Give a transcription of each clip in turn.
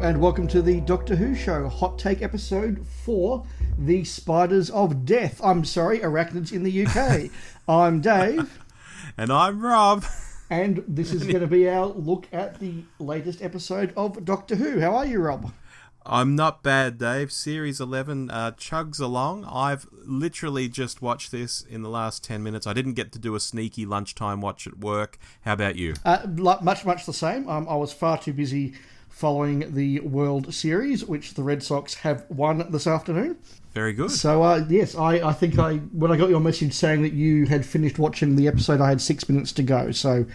and welcome to the Doctor Who Show Hot Take episode for The Spiders of Death. Arachnids in the UK. I'm Dave. And I'm Rob. And this is going to be our look at the latest episode of Doctor Who. How are you, Rob? I'm not bad, Dave. Series 11 chugs along. I've literally just watched this in the last 10 minutes. I didn't get to do a sneaky lunchtime watch at work. How about you? Much the same. I was far too busy following the World Series, which the Red Sox have won this afternoon. Very good. So, yes, I think when I got your message saying that you had finished watching the episode, I had 6 minutes to go. So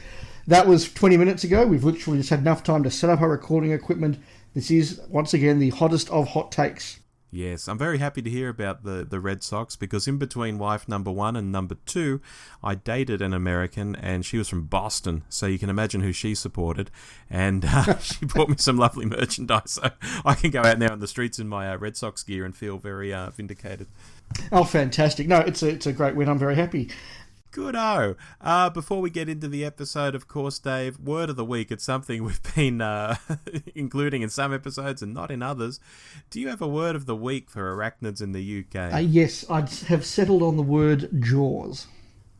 that was 20 minutes ago. We've literally just had enough time to set up our recording equipment. This is, once again, the hottest of hot takes. Yes, I'm very happy to hear about the Red Sox because in between wife number 1 and number 2, I dated an American and she was from Boston, so you can imagine who she supported. And she bought me some lovely merchandise, so I can go out now in the streets in my Red Sox gear and feel very vindicated. Oh, fantastic. No, it's a great win. I'm very happy. Good-o. Before we get into the episode, of course, Dave, word of the week. It's something we've been including in some episodes and not in others. Do you have a word of the week for arachnids in the UK? Yes, I have settled on the word Jaws.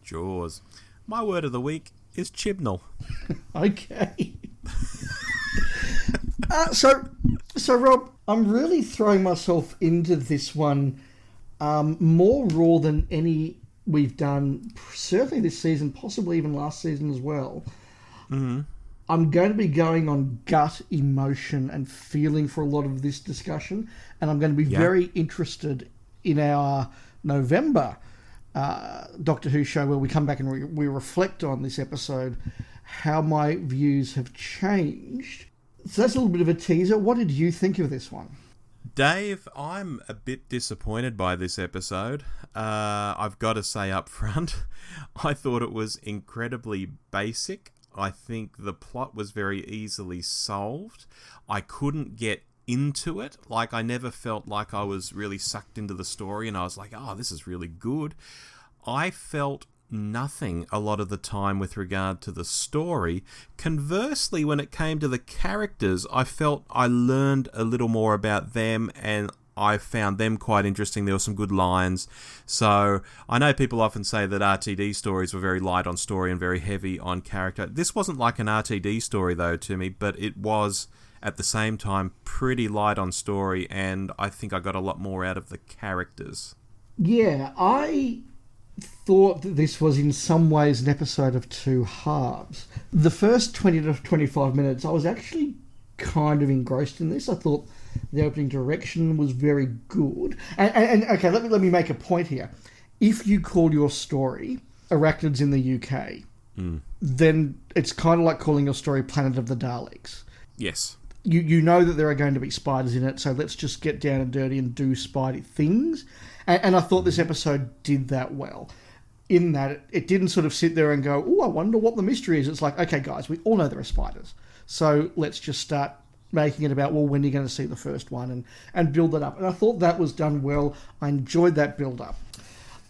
Jaws. My word of the week is chibnall. Okay. So, Rob, I'm really throwing myself into this one more raw than any we've done, certainly this season, possibly even last season as well. Mm-hmm. I'm going to be going on gut emotion and feeling for a lot of this discussion, and I'm going to be very interested in our November Doctor Who show where we come back and we reflect on this episode, how my views have changed. So that's a little bit of a teaser. What did you think of this one? Dave, I'm a bit disappointed by this episode. I've got to say up front, I thought it was incredibly basic. I think the plot was very easily solved. I couldn't get into it. Like, I never felt like I was really sucked into the story and I was like, oh, this is really good. I felt nothing a lot of the time with regard to the story. Conversely, when it came to the characters, I felt I learned a little more about them and I found them quite interesting. There were some good lines. So I know people often say that RTD stories were very light on story and very heavy on character. This wasn't like an RTD story though to me, but it was at the same time pretty light on story, and I think I got a lot more out of the characters. Yeah, I thought that this was in some ways an episode of two halves. The first 20 to 25 minutes, I was actually kind of engrossed in this. I thought the opening direction was very good. And okay, let me make a point here. If you call your story Arachnids in the UK, then it's kind of like calling your story Planet of the Daleks. Yes. You know that there are going to be spiders in it, so let's just get down and dirty and do spidey things. And I thought this episode did that well. In that it didn't sort of sit there and go, oh, I wonder what the mystery is. It's like, okay, guys, we all know there are spiders. So let's just start making it about, well, when are you going to see the first one? And build that up. And I thought that was done well. I enjoyed that build-up.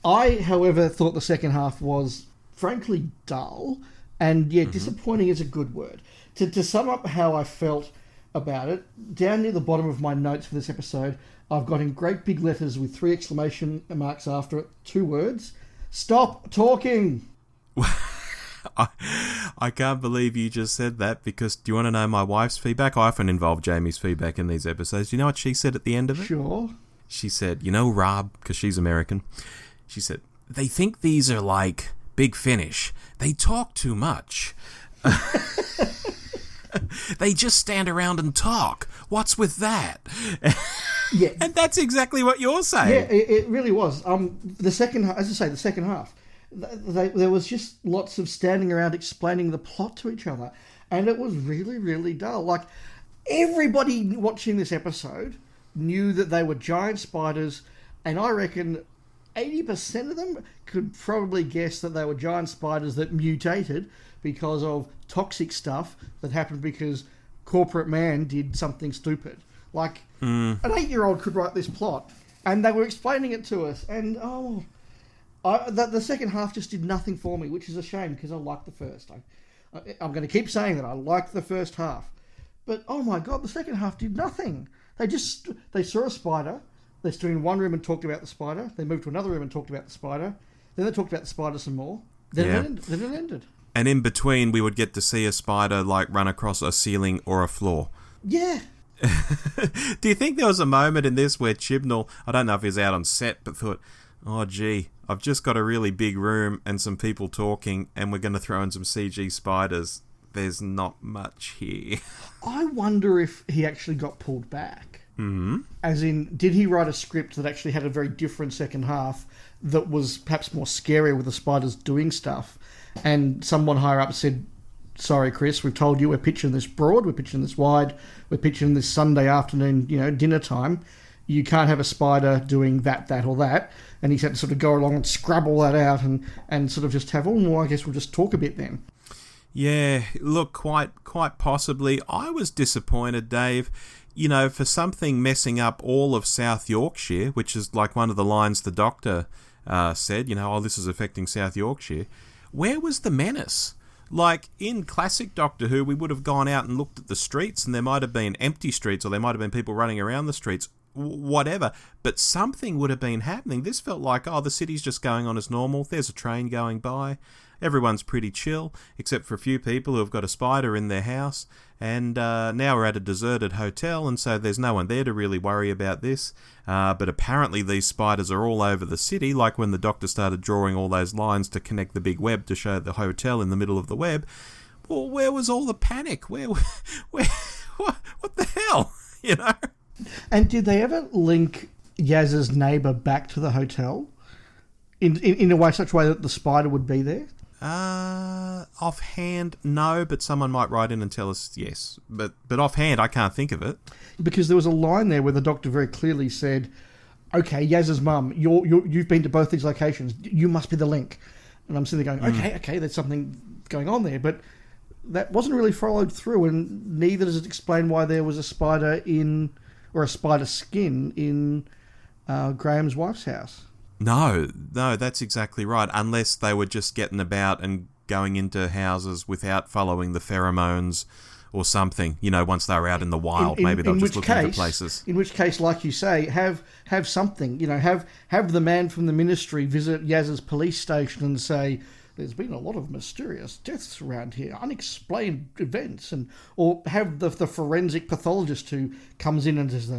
I, however, thought the second half was, frankly, dull. And, disappointing is a good word. To sum up how I felt about it, down near the bottom of my notes for this episode, I've got in great big letters with 3 exclamation marks after it, 2 words: stop talking. I can't believe you just said that, because do you want to know my wife's feedback? I often involve Jamie's feedback in these episodes. Do you know what she said at the end of it? Sure. She said, you know, Rob, because she's American, she said, they think these are like Big Finish. They talk too much. They just stand around and talk. What's with that? Yeah. And that's exactly what you're saying. Yeah, it really was. The second half, there was just lots of standing around explaining the plot to each other, and it was really, really dull. Like, everybody watching this episode knew that they were giant spiders, and I reckon 80% of them could probably guess that they were giant spiders that mutated because of toxic stuff that happened because corporate man did something stupid. Like, an 8-year-old could write this plot, and they were explaining it to us, and the second half just did nothing for me, which is a shame because I liked the first. I'm going to keep saying that I liked the first half, But, oh my God, the second half did nothing. They saw a spider. They stood in one room and talked about the spider. They moved to another room and talked about the spider. Then they talked about the spider some more. Then it ended. And in between, we would get to see a spider, like, run across a ceiling or a floor. Yeah. Do you think there was a moment in this where Chibnall, I don't know if he was out on set, but thought, oh, gee, I've just got a really big room and some people talking, and we're going to throw in some CG spiders. There's not much here. I wonder if he actually got pulled back. Mm-hmm. As in, did he write a script that actually had a very different second half that was perhaps more scary with the spiders doing stuff? And someone higher up said, sorry, Chris, we've told you we're pitching this broad, we're pitching this wide, we're pitching this Sunday afternoon, dinner time. You can't have a spider doing that, or that. And he's had to sort of go along and scrub all that out and sort of just have, I guess we'll just talk a bit then. Yeah, look, quite possibly. I was disappointed, Dave. For something messing up all of South Yorkshire, which is like one of the lines the Doctor said, this is affecting South Yorkshire. Where was the menace? Like, in classic Doctor Who, we would have gone out and looked at the streets, and there might have been empty streets, or there might have been people running around the streets, whatever, but something would have been happening. This felt like, the city's just going on as normal, there's a train going by, everyone's pretty chill, except for a few people who have got a spider in their house, and now we're at a deserted hotel, and so there's no one there to really worry about this. But apparently these spiders are all over the city, like when the Doctor started drawing all those lines to connect the big web to show the hotel in the middle of the web. Well, where was all the panic? Where what the hell? And did they ever link Yaz's neighbour back to the hotel in such a way that the spider would be there? Offhand, no, but someone might write in and tell us yes. But offhand, I can't think of it. Because there was a line there where the Doctor very clearly said, okay, Yaz's mum, you've been to both these locations. You must be the link. And I'm sitting there going, okay, there's something going on there. But that wasn't really followed through, and neither does it explain why there was a spider or a spider skin in Graham's wife's house. No, that's exactly right. Unless they were just getting about and going into houses without following the pheromones or something. Once they were out in the wild, maybe they'll just look into places. In which case, like you say, have something. Have the man from the ministry visit Yaz's police station and say, there's been a lot of mysterious deaths around here, unexplained events, or have the forensic pathologist who comes in and says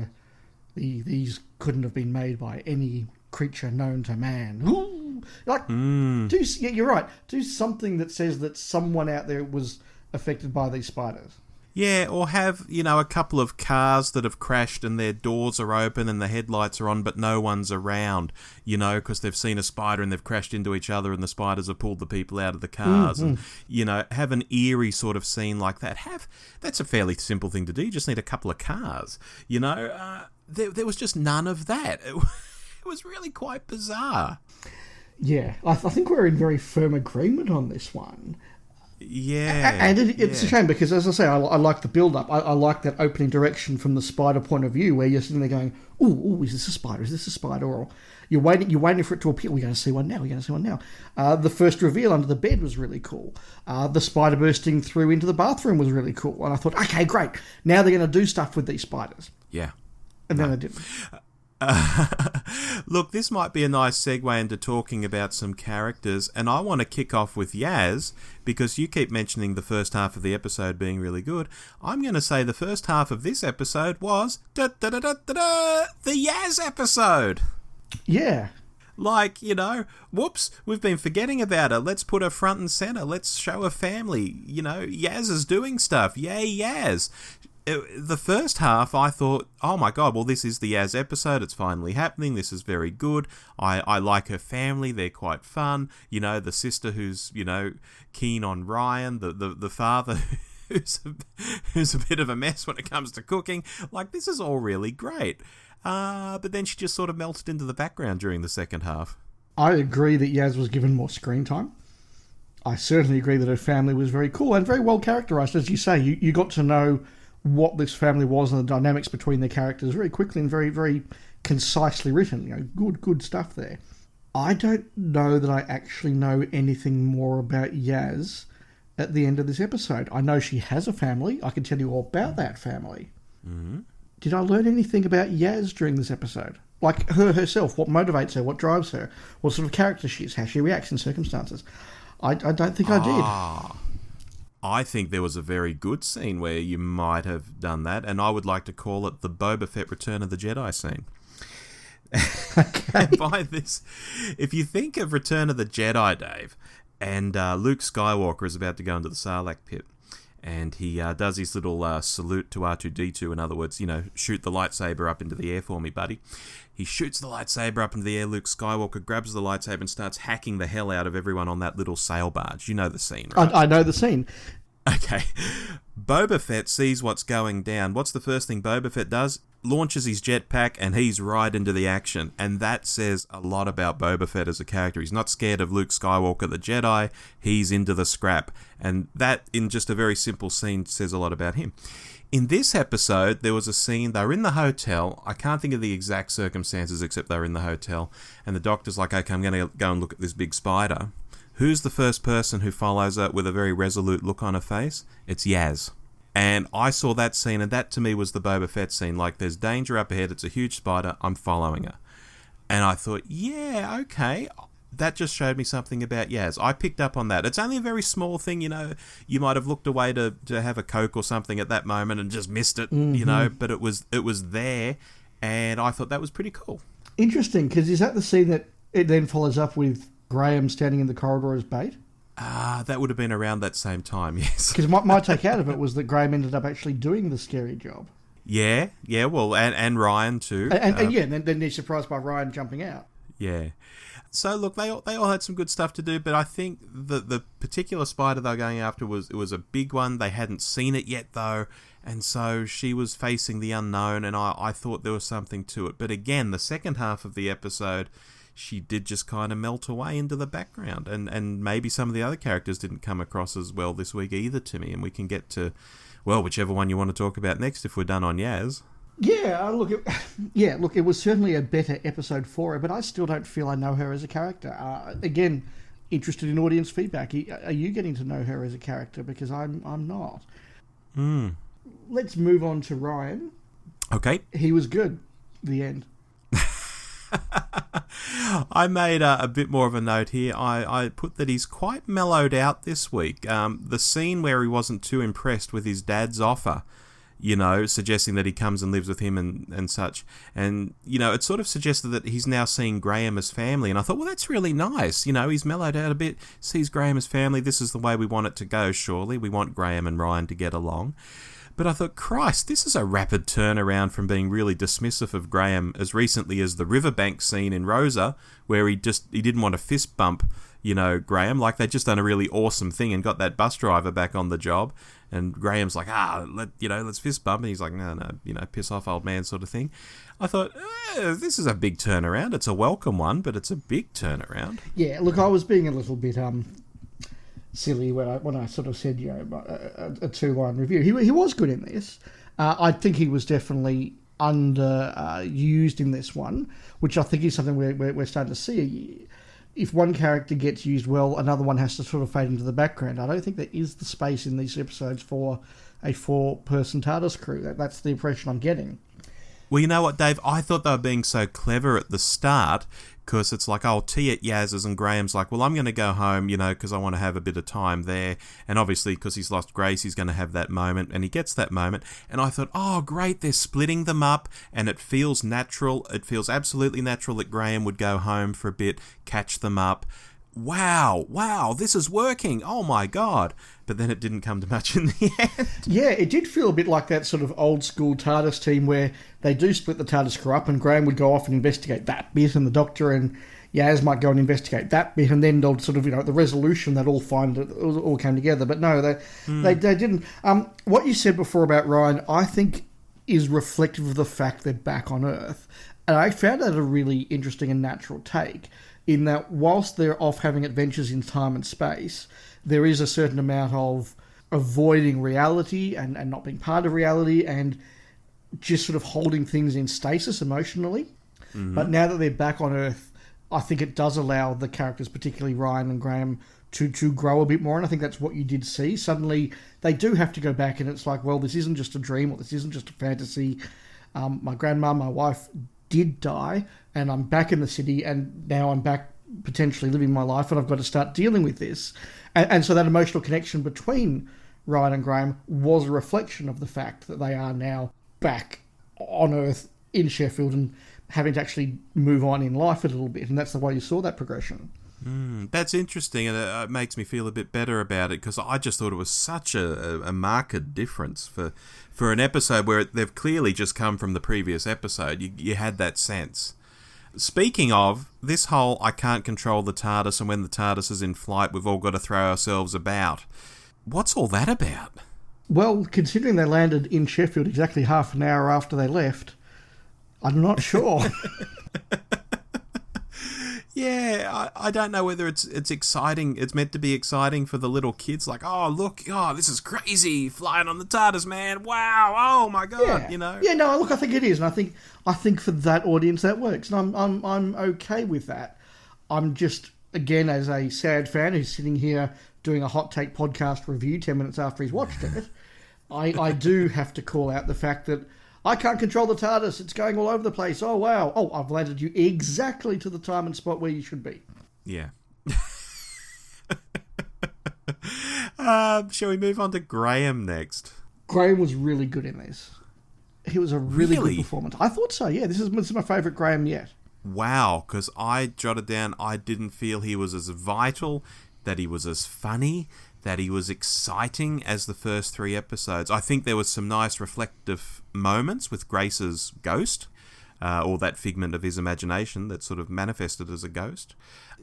these couldn't have been made by any creature known to man. Ooh, you're right. Do something that says that someone out there was affected by these spiders. Yeah, or have, a couple of cars that have crashed and their doors are open and the headlights are on but no one's around, because they've seen a spider and they've crashed into each other and the spiders have pulled the people out of the cars. Mm-hmm. And, have an eerie sort of scene like that. That's a fairly simple thing to do. You just need a couple of cars, There was just none of that. It was really quite bizarre. Yeah, I think we're in very firm agreement on this one. Yeah. And it's a shame because, as I say, I like the build-up. I like that opening direction from the spider point of view where you're sitting there going, ooh, is this a spider? Is this a spider? Or you're waiting for it to appear. We're going to see one now. The first reveal under the bed was really cool. The spider bursting through into the bathroom was really cool. And I thought, okay, great. Now they're going to do stuff with these spiders. Yeah. And then they didn't. Look, this might be a nice segue into talking about some characters, and I want to kick off with Yaz, because you keep mentioning the first half of the episode being really good. I'm going to say the first half of this episode was the Yaz episode. Yeah. Like, whoops, we've been forgetting about her. Let's put her front and centre. Let's show her family. Yaz is doing stuff. Yay, Yaz. The first half, I thought, oh my god, well, this is the Yaz episode, it's finally happening, this is very good, I like her family, they're quite fun, the sister who's, keen on Ryan, the father who's a bit of a mess when it comes to cooking, like, this is all really great. But then she just sort of melted into the background during the second half. I agree that Yaz was given more screen time. I certainly agree that her family was very cool and very well characterised, as you say, you got to know what this family was and the dynamics between the characters very quickly and very, very concisely written. Good stuff there. I don't know that I actually know anything more about Yaz at the end of this episode. I know she has a family. I can tell you all about that family. Mm-hmm. Did I learn anything about Yaz during this episode? Like her herself, what motivates her, what drives her, what sort of character she is, how she reacts in circumstances. I don't think I did. I think there was a very good scene where you might have done that, and I would like to call it the Boba Fett Return of the Jedi scene. Okay. And by this, if you think of Return of the Jedi, Dave, and Luke Skywalker is about to go into the Sarlacc pit, and he does his little salute to R2-D2, in other words, shoot the lightsaber up into the air for me, buddy. He shoots the lightsaber up into the air. Luke Skywalker grabs the lightsaber and starts hacking the hell out of everyone on that little sail barge. You know the scene, right? I know the scene. Okay. Boba Fett sees what's going down. What's the first thing Boba Fett does? Launches his jetpack and he's right into the action. And that says a lot about Boba Fett as a character. He's not scared of Luke Skywalker, the Jedi. He's into the scrap. And that, in just a very simple scene, says a lot about him. In this episode, there was a scene, they were in the hotel. I can't think of the exact circumstances except they were in the hotel. And the doctor's like, okay, I'm going to go and look at this big spider. Who's the first person who follows her with a very resolute look on her face? It's Yaz. And I saw that scene, and that to me was the Boba Fett scene. Like, there's danger up ahead, it's a huge spider, I'm following her. And I thought, yeah, okay, that just showed me something about Yaz. I picked up on that. It's only a very small thing, you might have looked away to have a Coke or something at that moment and just missed it, but it was there, and I thought that was pretty cool. Interesting, because is that the scene that it then follows up with Graham standing in the corridor as bait? That would have been around that same time, yes. Because my take out of it was that Graham ended up actually doing the scary job. Yeah, well, and Ryan too. And then they're surprised by Ryan jumping out. Yeah. So look, they all had some good stuff to do, but I think the particular spider they were going after was a big one. They hadn't seen it yet though, and so she was facing the unknown, and I thought there was something to it. But again, the second half of the episode, she did just kind of melt away into the background, and maybe some of the other characters didn't come across as well this week either to me, and we can get to, well, whichever one you want to talk about next if we're done on Yaz. Yeah, look, it was certainly a better episode for her, but I still don't feel I know her as a character. Again, interested in audience feedback. Are you getting to know her as a character? Because I'm not. Let's move on to Ryan. Okay. He was good. The end. I made a bit more of a note here. I put that he's quite mellowed out this week. The scene where he wasn't too impressed with his dad's offer, suggesting that he comes and lives with him and such. And, it sort of suggested that he's now seeing Graham as family. And I thought, well, that's really nice. He's mellowed out a bit, sees Graham as family. This is the way we want it to go, surely. We want Graham and Ryan to get along. But I thought, Christ, this is a rapid turnaround from being really dismissive of Graham as recently as the riverbank scene in Rosa, where he didn't want to fist bump, Graham. Like, they'd just done a really awesome thing and got that bus driver back on the job. And Graham's like, let's fist bump. And he's like, no, piss off, old man, sort of thing. I thought, this is a big turnaround. It's a welcome one, but it's a big turnaround. Yeah, look, I was being a little bit silly when I sort of said, a 2-1 review. He was good in this. I think he was definitely underused in this one, which I think is something we're starting to see. If one character gets used well, another one has to sort of fade into the background. I don't think there is the space in these episodes for a 4-person TARDIS crew. That's the impression I'm getting. Well, you know what, Dave? I thought they were being so clever at the start, because it's like, I'll tea at Yaz's, and Graham's like, well, I'm going to go home, because I want to have a bit of time there. And obviously, because he's lost Grace, he's going to have that moment, and he gets that moment. And I thought, oh, great, they're splitting them up, and it feels natural. It feels absolutely natural that Graham would go home for a bit, catch them up. Wow, this is working. Oh my God. But then it didn't come to much in the end. Yeah, it did feel a bit like that sort of old school TARDIS team where they do split the TARDIS crew up, and Graham would go off and investigate that bit, and the Doctor and Yaz might go and investigate that bit, and then they'll sort of, the resolution that all came together. But no, they didn't. What you said before about Ryan, I think, is reflective of the fact they're back on Earth. And I found that a really interesting and natural take, in that whilst they're off having adventures in time and space, there is a certain amount of avoiding reality and not being part of reality, and just sort of holding things in stasis emotionally. Mm-hmm. But now that they're back on Earth, I think it does allow the characters, particularly Ryan and Graham, to grow a bit more, and I think that's what you did see. Suddenly, they do have to go back, and it's like, well, this isn't just a dream, or this isn't just a fantasy. My grandma, my wife, did die, and I'm back in the city, and now I'm back potentially living my life, and I've got to start dealing with this. And so that emotional connection between Ryan and Graham was a reflection of the fact that they are now back on Earth in Sheffield and having to actually move on in life a little bit, and that's the way you saw that progression. That's interesting, and it makes me feel a bit better about it, because I just thought it was such a marked difference for an episode where they've clearly just come from the previous episode. You had that sense. Speaking of, this whole I can't control the TARDIS, and when the TARDIS is in flight, we've all got to throw ourselves about. What's all that about? Well, considering they landed in Sheffield exactly half an hour after they left, I'm not sure. Yeah, I don't know whether it's exciting. It's meant to be exciting for the little kids, like, oh, look, oh, this is crazy, flying on the TARDIS, man, wow, oh my god, you know. Yeah, no, look, I think it is, and I think for that audience that works, and I'm okay with that. I'm just, again, as a sad fan who's sitting here doing a hot take podcast review 10 minutes after he's watched it, I do have to call out the fact that I can't control the TARDIS. It's going all over the place. Oh, wow. Oh, I've landed you exactly to the time and spot where you should be. Yeah. Shall we move on to Graham next? Graham was really good in this. He was a really good performance. I thought so, yeah. This is my favourite Graham yet. Wow, because I jotted down I didn't feel he was as vital, that he was as funny, that he was exciting as the first 3 episodes. I think there was some nice reflective moments with Grace's ghost, or that figment of his imagination that sort of manifested as a ghost.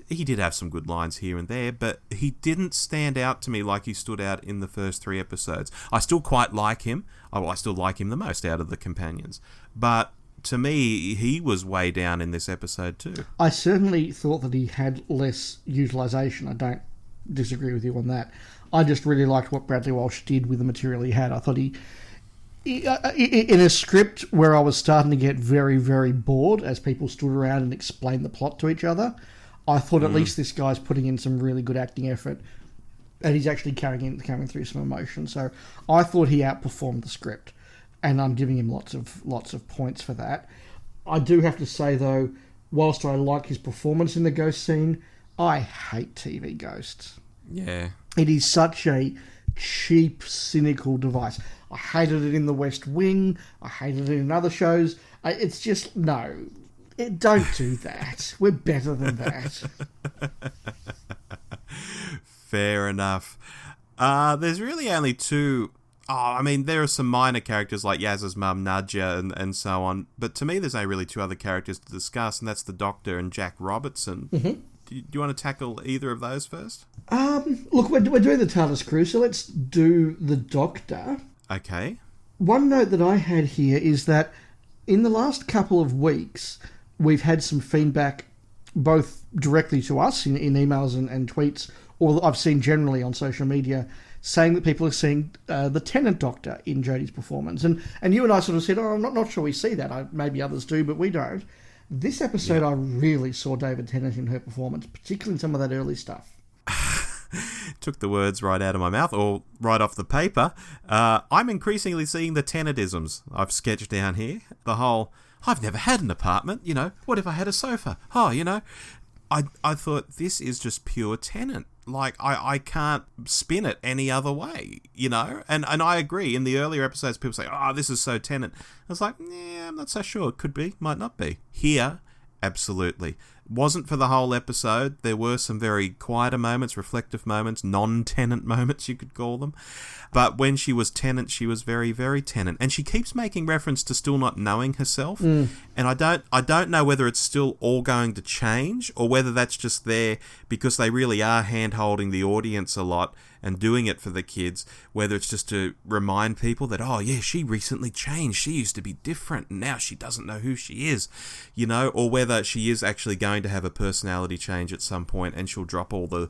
He did have some good lines here and there, but he didn't stand out to me like he stood out in the first 3 episodes. I still quite like him. I still like him the most out of the companions. But to me, he was way down in this episode too. I certainly thought that he had less utilisation. I don't disagree with you on that. I just really liked what Bradley Walsh did with the material he had. I thought he in a script where I was starting to get very, very bored as people stood around and explained the plot to each other, I thought at least this guy's putting in some really good acting effort, and he's actually carrying through some emotion. So I thought he outperformed the script, and I'm giving him lots of points for that. I do have to say though, whilst I like his performance in the ghost scene, I hate TV ghosts. Yeah. It is such a cheap, cynical device. I hated it in The West Wing. I hated it in other shows. It's just, no. Don't do that. We're better than that. Fair enough. There's really only 2... I mean, there are some minor characters like Yaz's mum, Nadja, and so on. But to me, there's only really 2 other characters to discuss, and that's the Doctor and Jack Robertson. Mm-hmm. Do you want to tackle either of those first? Look, we're doing the TARDIS crew, so let's do the Doctor. Okay. One note that I had here is that in the last couple of weeks, we've had some feedback both directly to us in emails and tweets, or I've seen generally on social media, saying that people are seeing the Tennant Doctor in Jodie's performance. And you and I sort of said, I'm not sure we see that. Maybe others do, but we don't. This episode, I really saw David Tennant in her performance, particularly in some of that early stuff. Took the words right out of my mouth, or right off the paper. I'm increasingly seeing the Tenantisms I've sketched down here. The whole, I've never had an apartment, what if I had a sofa? I thought this is just pure Tennant. Like, I can't spin it any other way, And I agree, in the earlier episodes, people say, oh, this is so Tennant. I was like, yeah, I'm not so sure. It could be, might not be. Here, absolutely. Wasn't for the whole episode. There were some very quieter moments, reflective moments, non-Tennant moments, you could call them. But when she was Tennant, she was very, very Tennant. And she keeps making reference to still not knowing herself. And I don't know whether it's still all going to change, or whether that's just there because they really are hand-holding the audience a lot and doing it for the kids, whether it's just to remind people that, oh yeah, she recently changed, she used to be different, and now she doesn't know who she is, or whether she is actually going to have a personality change at some point and she'll drop all the,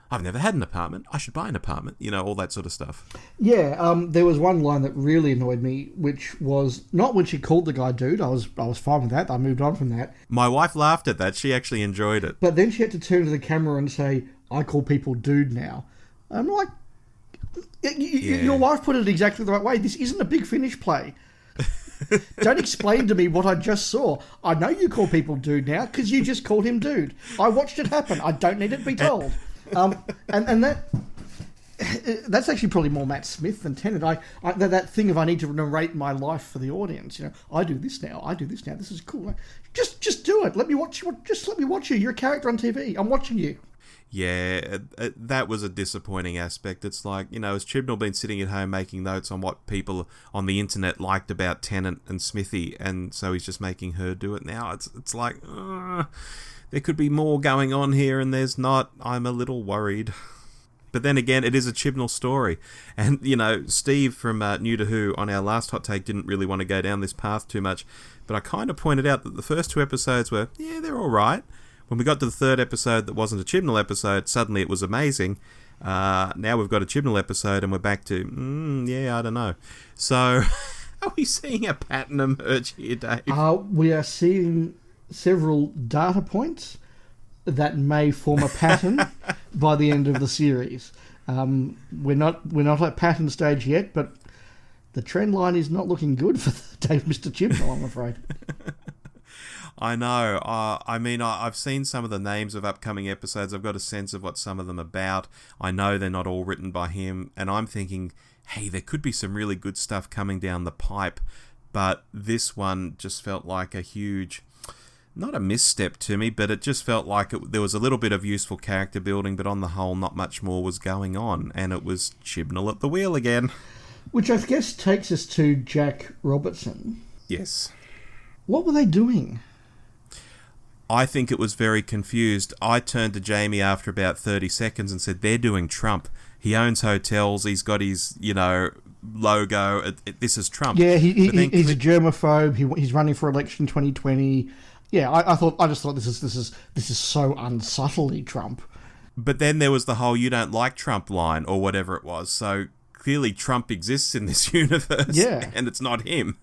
I've never had an apartment. I should buy an apartment. All that sort of stuff. Yeah, there was one line that really annoyed me, which was not when she called the guy dude. I was fine with that. I moved on from that. My wife laughed at that. She actually enjoyed it. But then she had to turn to the camera and say, I call people dude now. I'm like, your wife put it exactly the right way. This isn't a Big Finish play. Don't explain to me what I just saw. I know you call people dude now because you just called him dude. I watched it happen. I don't need it to be told. And that's actually probably more Matt Smith than Tennant. That thing of I need to narrate my life for the audience. I do this now. This is cool. Just do it. Let me watch. Just let me watch you. You're a character on TV. I'm watching you. Yeah, that was a disappointing aspect. It's like, has Chibnall been sitting at home making notes on what people on the internet liked about Tennant and Smithy, and so he's just making her do it now? It's like, there could be more going on here, and there's not. I'm a little worried. But then again, it is a Chibnall story. And, Steve from New to Who on our last hot take didn't really want to go down this path too much, but I kind of pointed out that the first 2 episodes were, they're all right. When we got to the 3rd episode that wasn't a Chibnall episode, suddenly it was amazing. Now we've got a Chibnall episode and we're back to, I don't know. So, are we seeing a pattern emerge here, Dave? We are seeing several data points that may form a pattern by the end of the series. We're not at pattern stage yet, but the trend line is not looking good for Mr. Chibnall, I'm afraid. I know. I've seen some of the names of upcoming episodes. I've got a sense of what some of them are about. I know they're not all written by him, and I'm thinking, hey, there could be some really good stuff coming down the pipe, but this one just felt like a huge, not a misstep to me, but it just felt like there was a little bit of useful character building, but on the whole, not much more was going on, and it was Chibnall at the wheel again. Which I guess takes us to Jack Robertson. Yes. What were they doing? I think it was very confused. I turned to Jamie after about 30 seconds and said, they're doing Trump. He owns hotels. He's got his, logo. This is Trump. Yeah, he's a germaphobe. He's running for election 2020. Yeah, I just thought this is so unsubtly Trump. But then there was the whole "you don't like Trump" line or whatever it was. So clearly Trump exists in this universe. Yeah, and it's not him.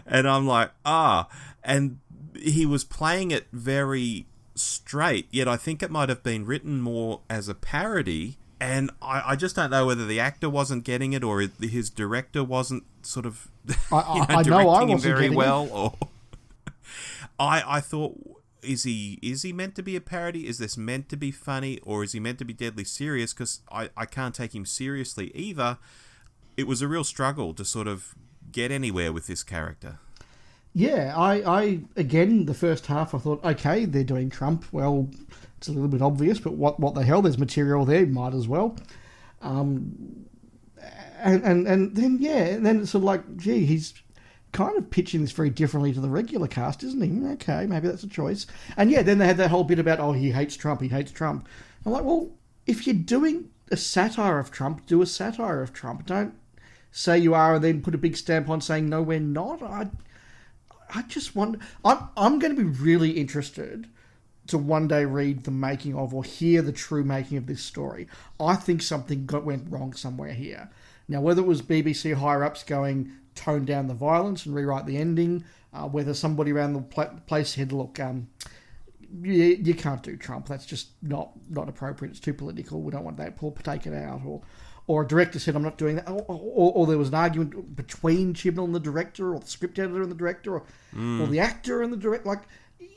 And I'm like, and he was playing it very straight. Yet I think it might have been written more as a parody. And I just don't know whether the actor wasn't getting it or his director wasn't sort of directing him very well. Or I thought, is he meant to be a parody? Is this meant to be funny? Or is he meant to be deadly serious? Because I can't take him seriously either. It was a real struggle to sort of get anywhere with this character. Yeah, I again, the first half I thought, okay, they're doing Trump. Well, it's a little bit obvious, but what the hell? There's material there, might as well. And then it's sort of like, gee, he's kind of pitching this very differently to the regular cast, isn't he? Okay, maybe that's a choice. And yeah, then they had that whole bit about, he hates Trump. I'm like, well, if you're doing a satire of Trump, do a satire of Trump. Don't say you are and then put a big stamp on saying, no, we're not. I just wonder. I'm going to be really interested to one day read the making of or hear the true making of this story. I think something went wrong somewhere here. Now, whether it was BBC higher-ups going, tone down the violence and rewrite the ending, whether somebody around the place said, look, you can't do Trump. That's just not appropriate. It's too political. We don't want that. Take it out. Or a director said, I'm not doing that. Or there was an argument between Chibnall and the director, or the script editor and the director, or the actor and the director. Like,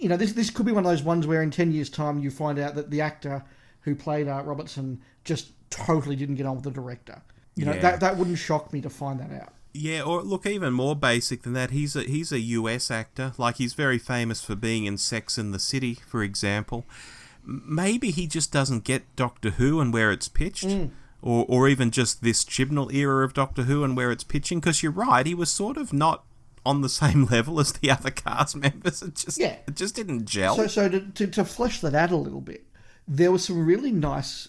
this could be one of those ones where in 10 years' time you find out that the actor who played Robertson just totally didn't get on with the director. That wouldn't shock me to find that out. Yeah, or look, even more basic than that, he's a US actor. Like, he's very famous for being in Sex and the City, for example. Maybe he just doesn't get Doctor Who and where it's pitched. Or even just this Chibnall era of Doctor Who and where it's pitching, because you're right, he was sort of not on the same level as the other cast members. It just didn't gel. So to flesh that out a little bit, there was some really nice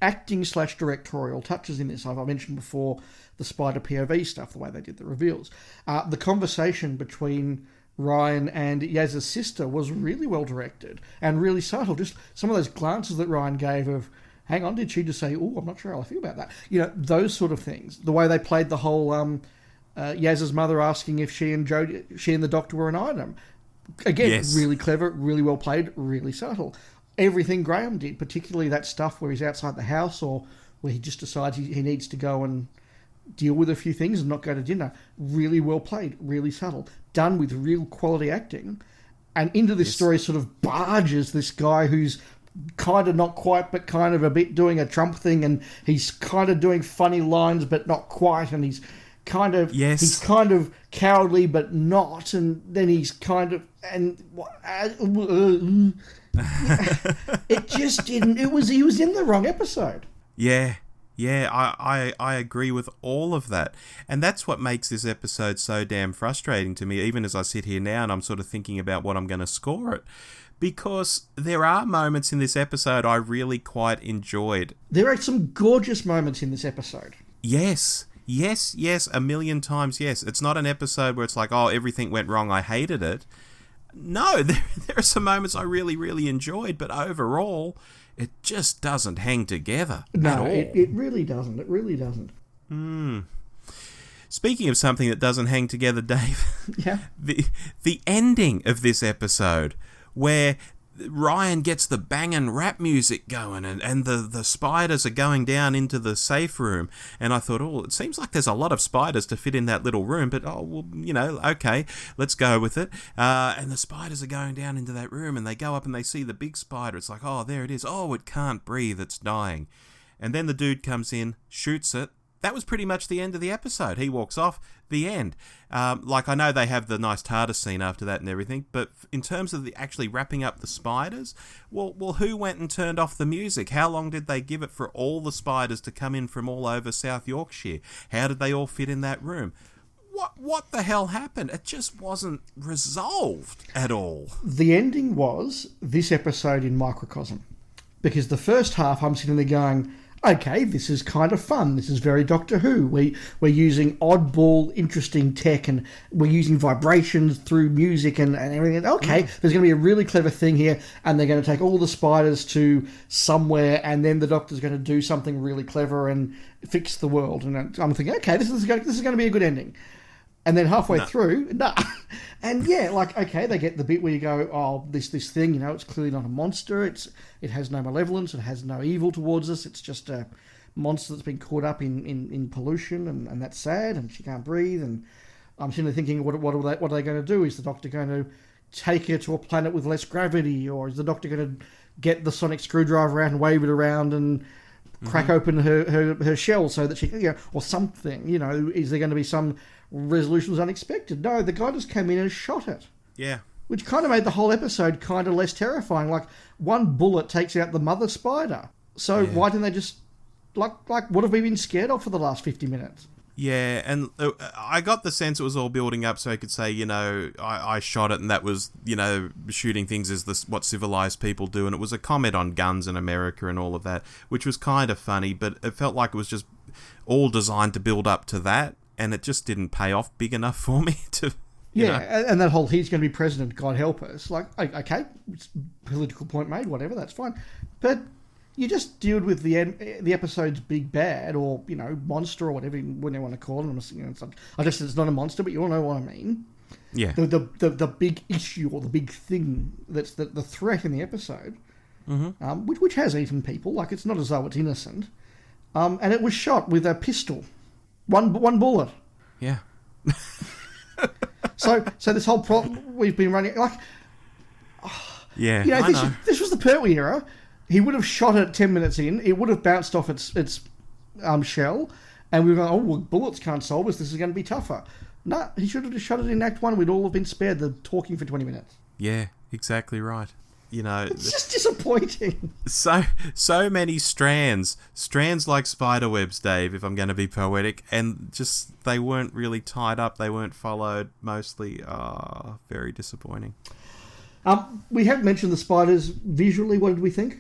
acting/directorial touches in this. I've mentioned before the Spider POV stuff, the way they did the reveals. The conversation between Ryan and Yaz's sister was really well directed and really subtle. Just some of those glances that Ryan gave of, hang on, did she just say, oh, I'm not sure how I feel about that? You know, those sort of things. The way they played the whole Yaz's mother asking if she and the doctor were an item. Again, Yes. really clever, really well played, really subtle. Everything Graham did, particularly that stuff where he's outside the house or where he just decides he needs to go and deal with a few things and not go to dinner. Really well played, really subtle. Done with real quality acting. And into this story sort of barges this guy who's kind of not quite, but kind of a bit doing a Trump thing, and he's kind of doing funny lines, but not quite, and he's kind of cowardly, but not, and then he's kind of it just didn't. He was in the wrong episode. Yeah, I agree with all of that. And that's what makes this episode so damn frustrating to me, even as I sit here now and I'm sort of thinking about what I'm going to score it. Because there are moments in this episode I really quite enjoyed. There are some gorgeous moments in this episode. Yes, a million times yes. It's not an episode where it's like, oh, everything went wrong, I hated it. No, there are some moments I really, really enjoyed, but overall, it just doesn't hang together at all. It really doesn't. It really doesn't. Speaking of something that doesn't hang together, Dave, yeah, the ending of this episode, where Ryan gets the banging rap music going and the spiders are going down into the safe room, and I thought, oh, it seems like there's a lot of spiders to fit in that little room, but oh, well, you know, okay, let's go with it. And the spiders are going down into that room, and they go up and they see the big spider. It's like, oh, there it is. Oh, it can't breathe. It's dying. And then the dude comes in, shoots it. That was pretty much the end of the episode. He walks off, the end. I know they have the nice TARDIS scene after that and everything, but in terms of actually wrapping up the spiders, well, who went and turned off the music? How long did they give it for all the spiders to come in from all over South Yorkshire? How did they all fit in that room? What the hell happened? It just wasn't resolved at all. The ending was this episode in microcosm. Because the first half, I'm sitting there going, okay, this is kind of fun. This is very Doctor Who. We're using oddball, interesting tech, and we're using vibrations through music and everything. Okay, there's going to be a really clever thing here, and they're going to take all the spiders to somewhere, and then the Doctor's going to do something really clever and fix the world. And I'm thinking, okay, this is going to be a good ending. And then halfway through, and yeah, okay, they get the bit where you go, oh, this thing, you know, it's clearly not a monster. It has no malevolence. It has no evil towards us. It's just a monster that's been caught up in pollution, and that's sad, and she can't breathe. And I'm sitting there thinking, what are they going to do? Is the Doctor going to take her to a planet with less gravity, or is the Doctor going to get the sonic screwdriver out and wave it around and crack open her shell so that she can, you know, or something, you know, is there going to be some resolution was unexpected? No, the guy just came in and shot it. Yeah. Which kind of made the whole episode kind of less terrifying. Like, one bullet takes out the mother spider. So why didn't they just, like, what have we been scared of for the last 50 minutes? Yeah, and I got the sense it was all building up so he could say, you know, I shot it, and that was, you know, shooting things is what civilized people do, and it was a comment on guns in America and all of that, which was kind of funny, but it felt like it was just all designed to build up to that, and it just didn't pay off big enough for me to... And that whole he's going to be president, God help us. Like, okay, political point made, whatever, that's fine. But you just dealt with the episode's big bad, or, you know, monster, or whatever you want to call it. You know, I just said it's not a monster, but you all know what I mean. Yeah. The big issue, or the big thing that's the threat in the episode, which has eaten people. Like, it's not as though it's innocent. And it was shot with a pistol. One bullet. Yeah. So this whole problem we've been running, like, yeah, you know, I know. This was the Pertwee era. He would have shot it 10 minutes in. It would have bounced off its shell, and we were going, oh, well, bullets can't solve this. This is going to be tougher. No, he should have just shot it in Act 1. We'd all have been spared the talking for 20 minutes. Yeah, exactly right. You know, it's just disappointing. So many strands like spiderwebs, Dave, if I'm going to be poetic, and just they weren't really tied up, they weren't followed mostly. Very disappointing. We have mentioned the spiders visually. What did we think?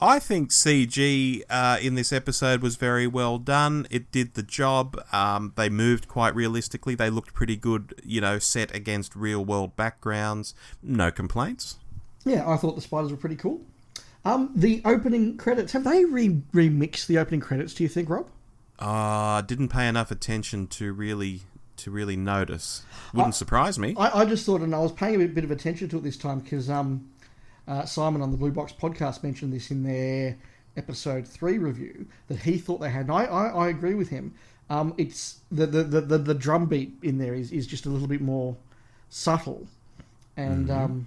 I think CG in this episode was very well done. It did the job. They moved quite realistically. They looked pretty good, you know, set against real world backgrounds. No complaints. Yeah, I thought the spiders were pretty cool. The opening credits, have they remixed the opening credits, do you think, Rob? Didn't pay enough attention to really notice. Wouldn't surprise me. I just thought, and I was paying a bit of attention to it this time because Simon on the Blue Box podcast mentioned this in their episode 3 review, that he thought they had, and I agree with him. It's the drum beat in there is just a little bit more subtle, and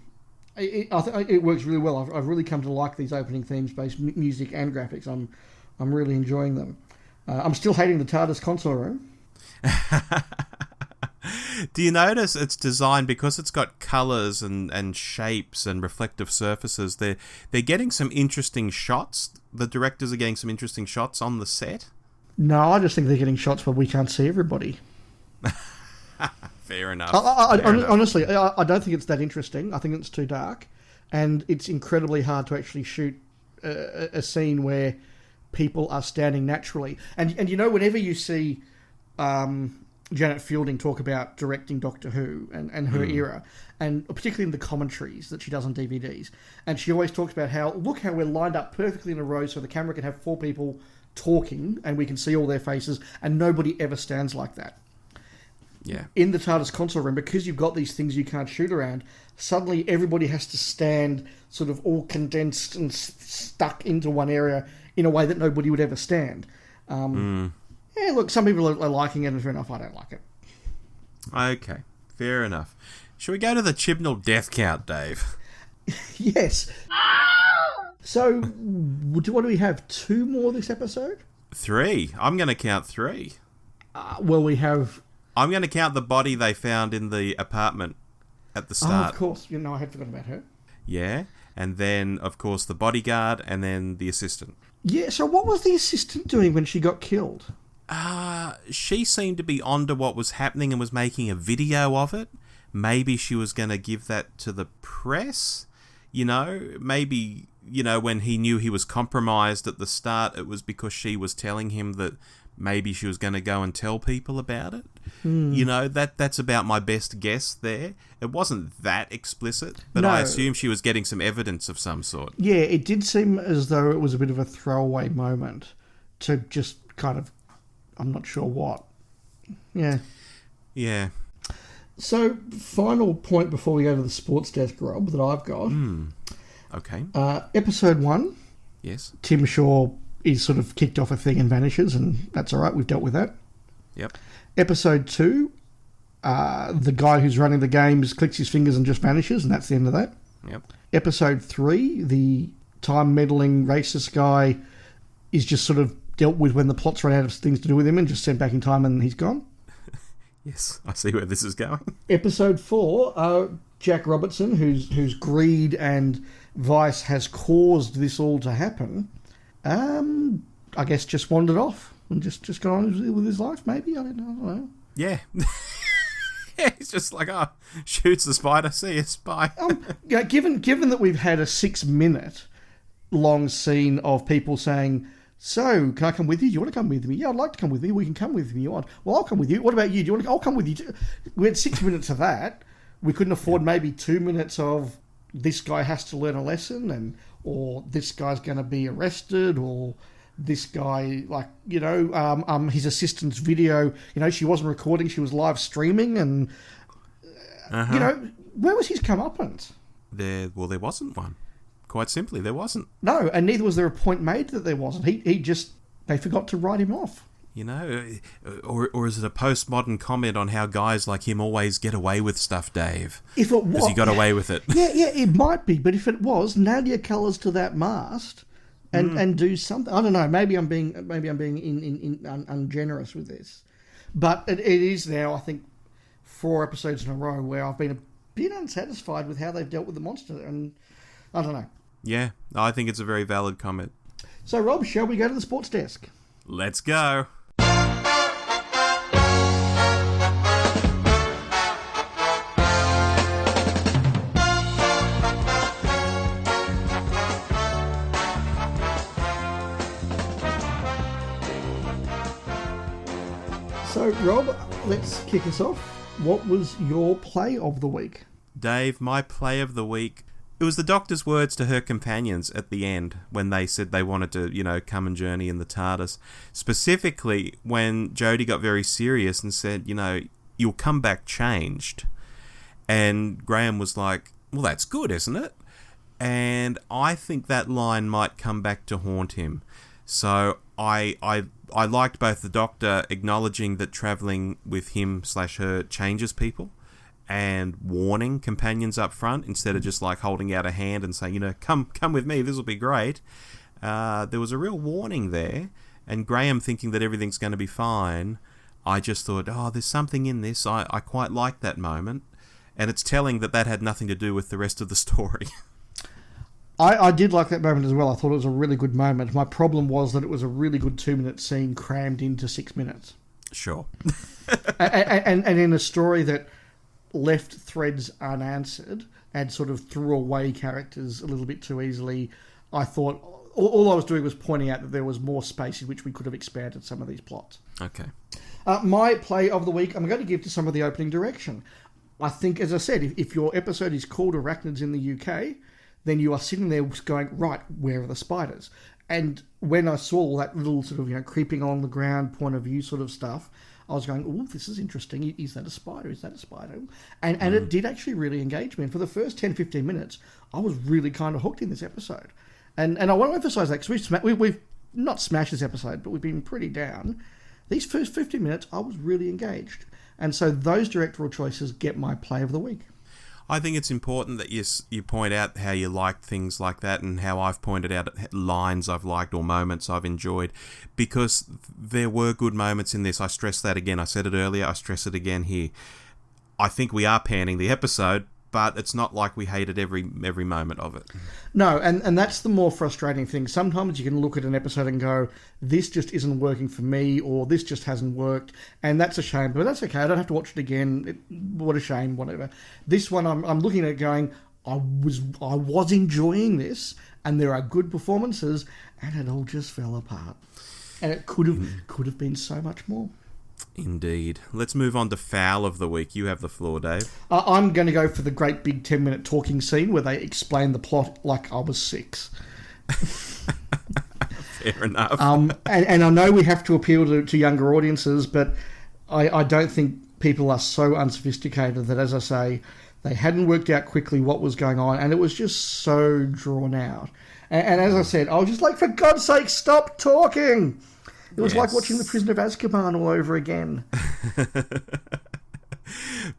it works really well. I've really come to like these opening themes-based music and graphics. I'm really enjoying them. I'm still hating the TARDIS console room. Do you notice it's designed because it's got colours and shapes and reflective surfaces? They're getting some interesting shots. The directors are getting some interesting shots on the set. No, I just think they're getting shots where we can't see everybody. Fair enough. Honestly, I don't think it's that interesting. I think it's too dark, and it's incredibly hard to actually shoot a scene where people are standing naturally. And you know, whenever you see Janet Fielding talk about directing Doctor Who and her era, and particularly in the commentaries that she does on DVDs, and she always talks about how, look how we're lined up perfectly in a row so the camera can have 4 people talking and we can see all their faces, and nobody ever stands like that. Yeah. In the TARDIS console room, because you've got these things you can't shoot around, suddenly everybody has to stand sort of all condensed and stuck into one area in a way that nobody would ever stand. Yeah, look, some people are liking it, and fair enough, I don't like it. Okay, fair enough. Shall we go to the Chibnall death count, Dave? Yes. So, what do we have? 2 more this episode? 3. I'm going to count 3. Well, we have... I'm going to count the body they found in the apartment at the start. Oh, of course. You know, I had forgotten about her. Yeah, and then, of course, the bodyguard, and then the assistant. Yeah, so what was the assistant doing when she got killed? She seemed to be onto what was happening and was making a video of it. Maybe she was going to give that to the press. You know, maybe, you know, when he knew he was compromised at the start, it was because she was telling him that maybe she was going to go and tell people about it. You know, that's about my best guess there. It wasn't that explicit, but no. I assume she was getting some evidence of some sort. Yeah, it did seem as though it was a bit of a throwaway moment to just kind of, I'm not sure what. Yeah. Yeah. So, final point before we go to the sports desk, Rob, that I've got. Okay. Episode 1. Yes. Tim Shaw is sort of kicked off a thing and vanishes, and that's all right. We've dealt with that. Yep. Episode 2, the guy who's running the games clicks his fingers and just vanishes, and that's the end of that. Yep. Episode 3, the time-meddling racist guy is just sort of dealt with when the plot's run out of things to do with him and just sent back in time and he's gone. Yes, I see where this is going. Episode 4, Jack Robertson, whose greed and vice has caused this all to happen, I guess just wandered off and just got on with his life, maybe? I don't know. Yeah. Yeah, he's just like, shoots the spider, see you, spy. Yeah, given that we've had a 6-minute long scene of people saying, so, can I come with you? Do you want to come with me? Yeah, I'd like to come with you. We can come with me. Well, I'll come with you. What about you? Do you want to? I'll come with you too. We had 6 minutes of that. We couldn't afford maybe 2 minutes of this guy has to learn a lesson, or this guy's going to be arrested, or this guy, like, you know, his assistant's video, you know, she wasn't recording, she was live streaming, and, you know, where was his comeuppance? There wasn't one. Quite simply, there wasn't. No, and neither was there a point made that there wasn't. They forgot to write him off. You know, or is it a postmodern comment on how guys like him always get away with stuff, Dave? If it was, because he got away with it. Yeah, it might be. But if it was, nail your colours to that mast and do something. I don't know. Maybe I'm being ungenerous with this, but it is now, I think, 4 episodes in a row where I've been a bit unsatisfied with how they've dealt with the monster, and I don't know. Yeah, I think it's a very valid comment. So, Rob, shall we go to the sports desk? Let's go. So, Rob, let's kick us off. What was your play of the week? Dave, my play of the week It was the Doctor's words to her companions at the end when they said they wanted to, come and journey in the TARDIS. Specifically, when Jodie got very serious and said, you'll come back changed. And Graham was like, well, that's good, isn't it? And I think that line might come back to haunt him. So I liked both the Doctor acknowledging that travelling with him/her changes people, and warning companions up front instead of just like holding out a hand and saying, come with me, this will be great. There was a real warning there, and Graham thinking that everything's going to be fine. I just thought, there's something in this. I quite like that moment, and it's telling that had nothing to do with the rest of the story. I did like that moment as well. I thought it was a really good moment. My problem was that it was a really good 2-minute scene crammed into 6 minutes. Sure. and in a story that left threads unanswered and sort of threw away characters a little bit too easily, I thought all I was doing was pointing out that there was more space in which we could have expanded some of these plots. Okay. My play of the week, I'm going to give to some of the opening direction. I think, as I said, if your episode is called Arachnids in the UK, then you are sitting there going, right, where are the spiders? And when I saw all that little sort of, creeping along the ground point of view sort of stuff, I was going, oh, this is interesting. Is that a spider? Is that a spider? And it did actually really engage me. And for the first 10, 15 minutes, I was really kind of hooked in this episode. And I want to emphasise that because we've not smashed this episode, but we've been pretty down. These first 15 minutes, I was really engaged. And so those directorial choices get my play of the week. I think it's important that you point out how you like things like that, and how I've pointed out lines I've liked or moments I've enjoyed, because there were good moments in this. I stress that again. I said it earlier. I stress it again here. I think we are panning the episode, but it's not like we hated every moment of it. No, and that's the more frustrating thing. Sometimes you can look at an episode and go, this just isn't working for me, or this just hasn't worked, and that's a shame. But that's okay. I don't have to watch it again. What a shame, whatever. This one, I'm looking at it going, I was enjoying this, and there are good performances, and it all just fell apart. And it could have been so much more. Indeed. Let's move on to foul of the week. You have the floor, Dave. I'm going to go for the great big 10-minute talking scene where they explain the plot like I was 6. Fair enough. And I know we have to appeal to younger audiences, but I don't think people are so unsophisticated that, as I say, they hadn't worked out quickly what was going on, and it was just so drawn out. And as I said, I was just like, for God's sake, stop talking! It was like watching The Prisoner of Azkaban all over again.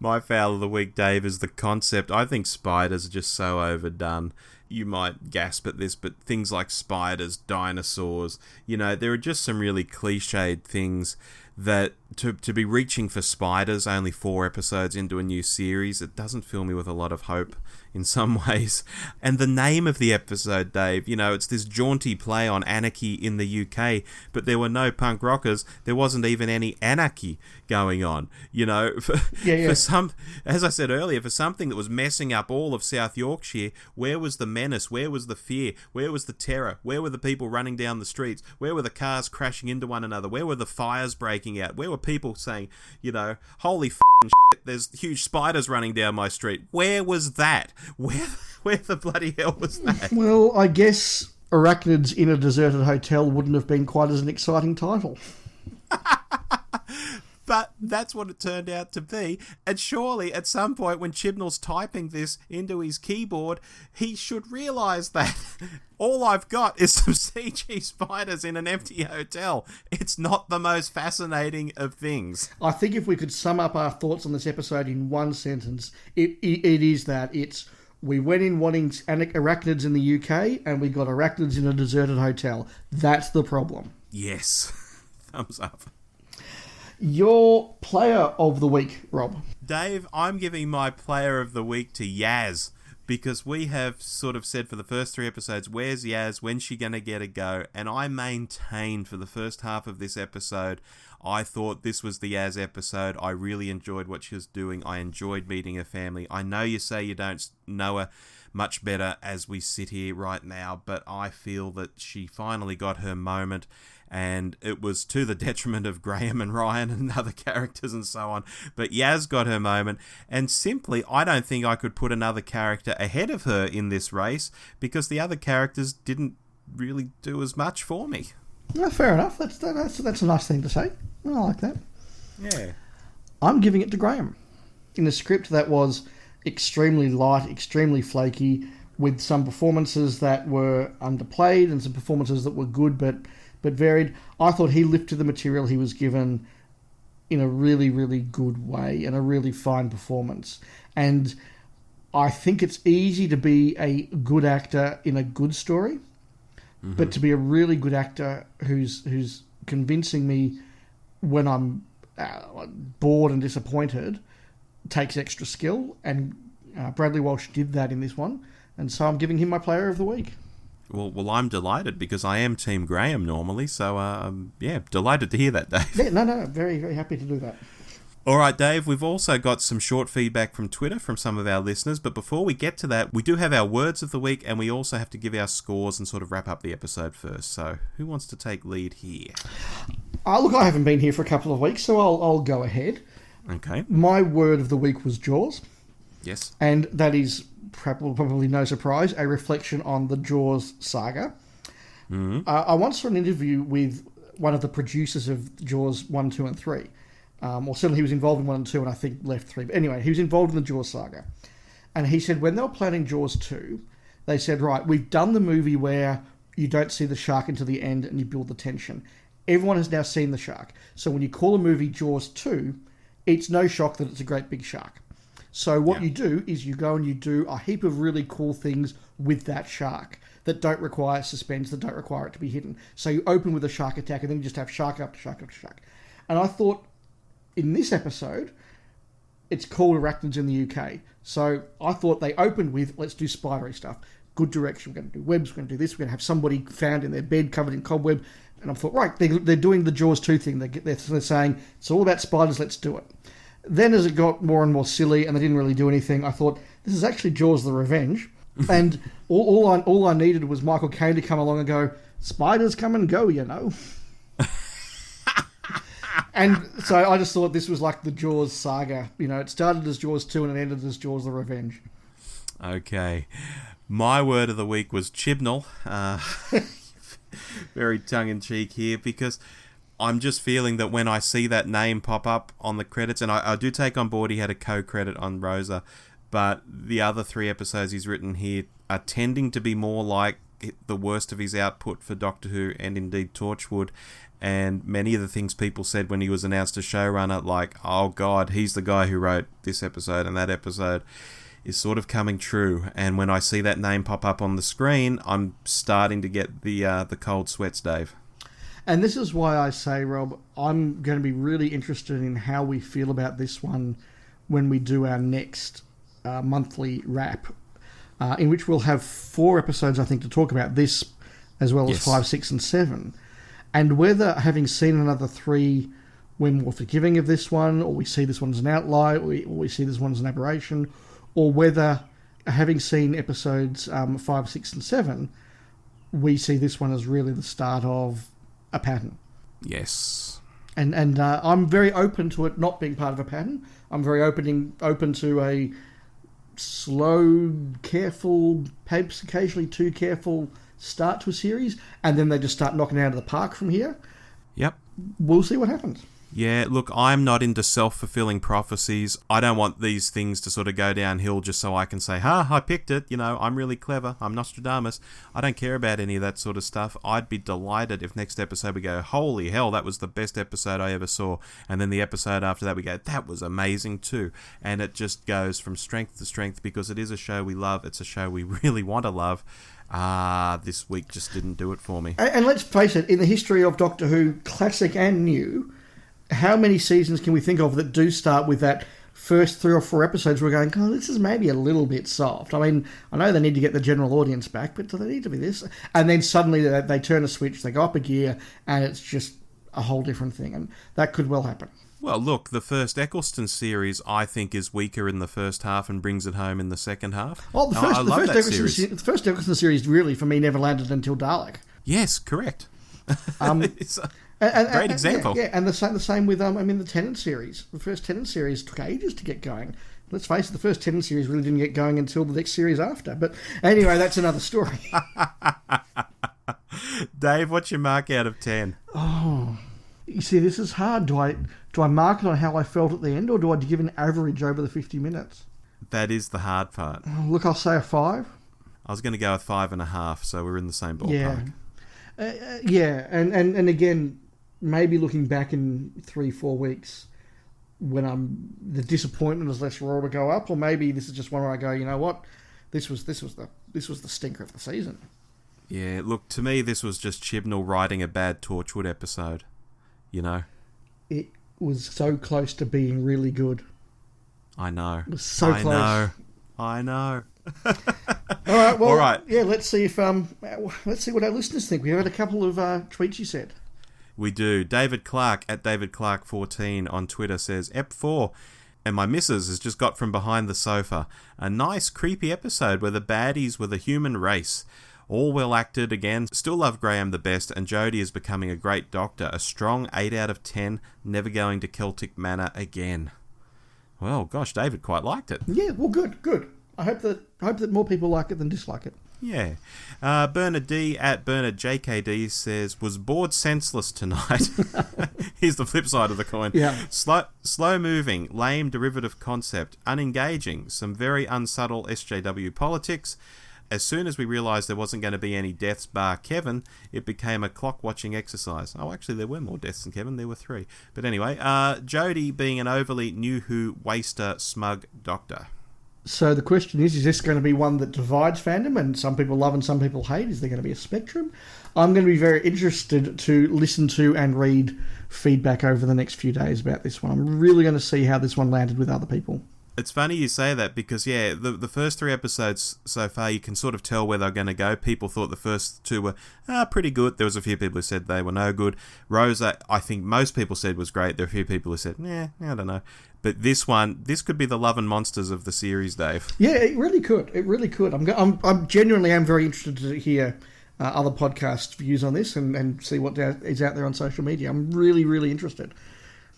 My foul of the week, Dave, is the concept. I think spiders are just so overdone. You might gasp at this, but things like spiders, dinosaurs, there are just some really cliched things that to be reaching for spiders only 4 episodes into a new series, it doesn't fill me with a lot of hope in some ways. And the name of the episode, Dave, it's this jaunty play on anarchy in the UK, but there were no punk rockers. There wasn't even any anarchy going on. For some, as I said earlier, for something that was messing up all of South Yorkshire, where was the menace? Where was the fear? Where was the terror? Where were the people running down the streets? Where were the cars crashing into one another? Where were the fires breaking out? Where were people saying, holy shit, there's huge spiders running down my street? Where was that? Where the bloody hell was that? Well, I guess Arachnids in a Deserted Hotel wouldn't have been quite as an exciting title. But that's what it turned out to be. And surely at some point when Chibnall's typing this into his keyboard, he should realise that all I've got is some CG spiders in an empty hotel. It's not the most fascinating of things. I think if we could sum up our thoughts on this episode in one sentence, it is that we went in wanting arachnids in the UK and we got arachnids in a deserted hotel. That's the problem. Yes. Thumbs up. Your player of the week, Rob. Dave, I'm giving my player of the week to Yaz, because we have sort of said for the first 3 episodes, where's Yaz? When's she going to get a go? And I maintained for the first half of this episode, I thought this was the Yaz episode. I really enjoyed what she was doing. I enjoyed meeting her family. I know you say you don't know her, much better as we sit here right now, but I feel that she finally got her moment, and it was to the detriment of Graham and Ryan and other characters and so on. But Yaz got her moment, and simply, I don't think I could put another character ahead of her in this race, because the other characters didn't really do as much for me. No, fair enough. That's a nice thing to say. I like that. Yeah. I'm giving it to Graham. In a script that was extremely light, extremely flaky, with some performances that were underplayed and some performances that were good but varied, I thought he lifted the material he was given in a really, really good way and a really fine performance. And I think it's easy to be a good actor in a good story, but to be a really good actor who's convincing me when I'm bored and disappointed takes extra skill, and Bradley Walsh did that in this one, and so I'm giving him my player of the week. Well, I'm delighted, because I am Team Graham normally, so delighted to hear that, Dave. Yeah, no, very, very happy to do that. All right, Dave, we've also got some short feedback from Twitter from some of our listeners, but before we get to that, we do have our words of the week, and we also have to give our scores and sort of wrap up the episode first. So who wants to take lead here? Look, I haven't been here for a couple of weeks, so I'll go ahead. Okay. My word of the week was Jaws. Yes. And that is probably no surprise, a reflection on the Jaws saga. Mm-hmm. I once saw an interview with one of the producers of Jaws 1, 2 and 3. Or certainly he was involved in 1 and 2 and I think left 3. But anyway, he was involved in the Jaws saga. And he said when they were planning Jaws 2, they said, right, we've done the movie where you don't see the shark until the end and you build the tension. Everyone has now seen the shark. So when you call a movie Jaws 2, it's no shock that it's a great big shark. So what you do is you go and you do a heap of really cool things with that shark that don't require suspense, that don't require it to be hidden. So you open with a shark attack and then you just have shark after shark after shark. And I thought, in this episode, it's called Arachnids in the UK. So I thought they opened with, let's do spidery stuff. Good direction. We're going to do webs. We're going to do this. We're going to have somebody found in their bed covered in cobweb. And I thought, right, they're doing the Jaws 2 thing. They're saying, it's all about spiders, let's do it. Then as it got more and more silly and they didn't really do anything, I thought, this is actually Jaws the Revenge. And all I needed was Michael Caine to come along and go, spiders come and go, you know. And so I just thought this was like the Jaws saga. You know, it started as Jaws 2 and it ended as Jaws the Revenge. Okay. My word of the week was Chibnall. Very tongue-in-cheek here, because I'm just feeling that when I see that name pop up on the credits, and I do take on board he had a co-credit on Rosa, but the other 3 episodes he's written here are tending to be more like the worst of his output for Doctor Who and indeed Torchwood. And many of the things people said when he was announced as showrunner, like, oh God, he's the guy who wrote this episode and that episode, is sort of coming true. And when I see that name pop up on the screen, I'm starting to get the cold sweats, Dave. And this is why I say, Rob, I'm going to be really interested in how we feel about this one when we do our next monthly wrap, in which we'll have 4 episodes, I think, to talk about this, as well as 5, 6 and 7. And whether, having seen another 3, we're more forgiving of this one, or we see this one as an outlier, or we see this one as an aberration, or whether, having seen episodes 5, 6 and 7, we see this one as really the start of a pattern. Yes. And I'm very open to it not being part of a pattern. I'm very open to a slow, careful, perhaps occasionally too careful start to a series, and then they just start knocking it out of the park from here. Yep. We'll see what happens. Yeah, look, I'm not into self-fulfilling prophecies. I don't want these things to sort of go downhill just so I can say, I picked it, you know, I'm really clever, I'm Nostradamus. I don't care about any of that sort of stuff. I'd be delighted if next episode we go, holy hell, that was the best episode I ever saw. And then the episode after that we go, that was amazing too. And it just goes from strength to strength because it is a show we love. It's a show we really want to love. This week just didn't do it for me. And let's face it, in the history of Doctor Who, classic and new, how many seasons can we think of that do start with that first 3 or 4 episodes we're going, this is maybe a little bit soft. I mean, I know they need to get the general audience back, but do they need to be this? And then suddenly they turn a switch, they go up a gear, and it's just a whole different thing. And that could well happen. Well, look, the first Eccleston series, I think, is weaker in the first half and brings it home in the second half. Oh, the first Eccleston series really, for me, never landed until Dalek. Yes, correct. It's a great example. Yeah, and the same with the Tennant series. The first Tennant series took ages to get going. Let's face it, the first Tennant series really didn't get going until the next series after. But anyway, that's another story. Dave, what's your mark out of 10? Oh, you see, this is hard. Do I mark it on how I felt at the end, or do I give an average over the 50 minutes? That is the hard part. Look, I'll say a 5. I was going to go with 5.5, so we're in the same ballpark. Yeah. And again, maybe looking back in 3-4 weeks when the disappointment is less raw to go up, or maybe this is just one where I go, you know what, this was the stinker of the season. Yeah, look, to me, this was just Chibnall writing a bad Torchwood episode. You know? It was so close to being really good. I know. It was so close. I know. All right. Well, all right. Yeah. Let's see what our listeners think. We had a couple of tweets you said. We do. David Clark at David Clark 14 on Twitter says, Ep 4, and my missus has just got from behind the sofa. A nice creepy episode where the baddies were the human race. All well acted again. Still love Graham the best, and Jodie is becoming a great doctor. A strong 8 out of 10. Never going to Celtic Manor again. Well, gosh, David quite liked it. Yeah, well, good. I hope that more people like it than dislike it. Yeah. Bernard D at Bernard JKD says, was bored senseless tonight. Here's the flip side of the coin. Yeah. Slow moving, lame derivative concept, unengaging, some very unsubtle SJW politics. As soon as we realised there wasn't going to be any deaths bar Kevin, it became a clock-watching exercise. Oh, actually, there were more deaths than Kevin. There were 3. But anyway, Jodie being an overly New Who waster smug doctor. So the question is this going to be one that divides fandom and some people love and some people hate? Is there going to be a spectrum? I'm going to be very interested to listen to and read feedback over the next few days about this one. I'm really going to see how this one landed with other people. It's funny you say that because, yeah, the first 3 episodes so far, you can sort of tell where they're going to go. People thought the first 2 were pretty good. There was a few people who said they were no good. Rosa, I think most people said was great. There are a few people who said, I don't know. But this could be the Love and Monsters of the series, Dave. Yeah, it really could. I'm genuinely am very interested to hear other podcast views on this and see what is out there on social media. I'm really, really interested.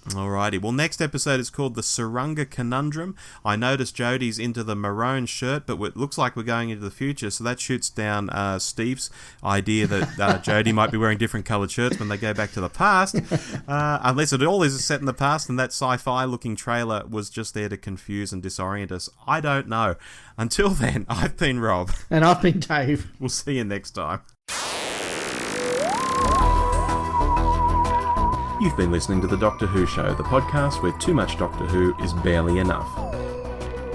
Alrighty, well, next episode is called The Surunga Conundrum. I noticed Jodie's into the maroon shirt, but it looks like we're going into the future, so that shoots down Steve's idea that Jodie might be wearing different coloured shirts when they go back to the past. Unless it all is set in the past and that sci-fi looking trailer was just there to confuse and disorient us. I don't know. Until then, I've been Rob. And I've been Dave. We'll see you next time. You've been listening to The Doctor Who Show, the podcast where too much Doctor Who is barely enough.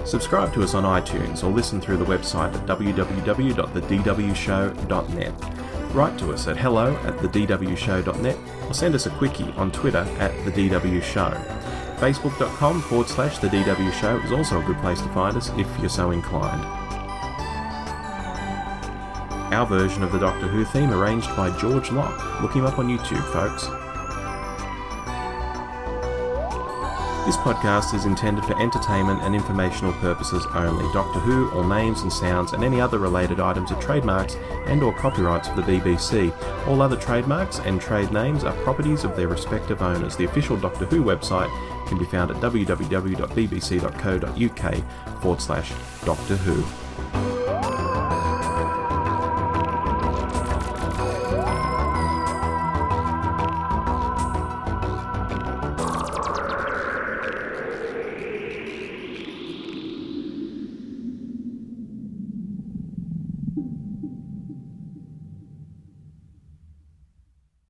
Subscribe to us on iTunes or listen through the website at www.thedwshow.net. Write to us at hello@thedwshow.net or send us a quickie on Twitter @thedwshow. Facebook.com/The DW Show is also a good place to find us if you're so inclined. Our version of the Doctor Who theme arranged by George Locke. Look him up on YouTube, folks. This podcast is intended for entertainment and informational purposes only. Doctor Who, all names and sounds, and any other related items are trademarks and or copyrights of the BBC. All other trademarks and trade names are properties of their respective owners. The official Doctor Who website can be found at www.bbc.co.uk/Doctor Who.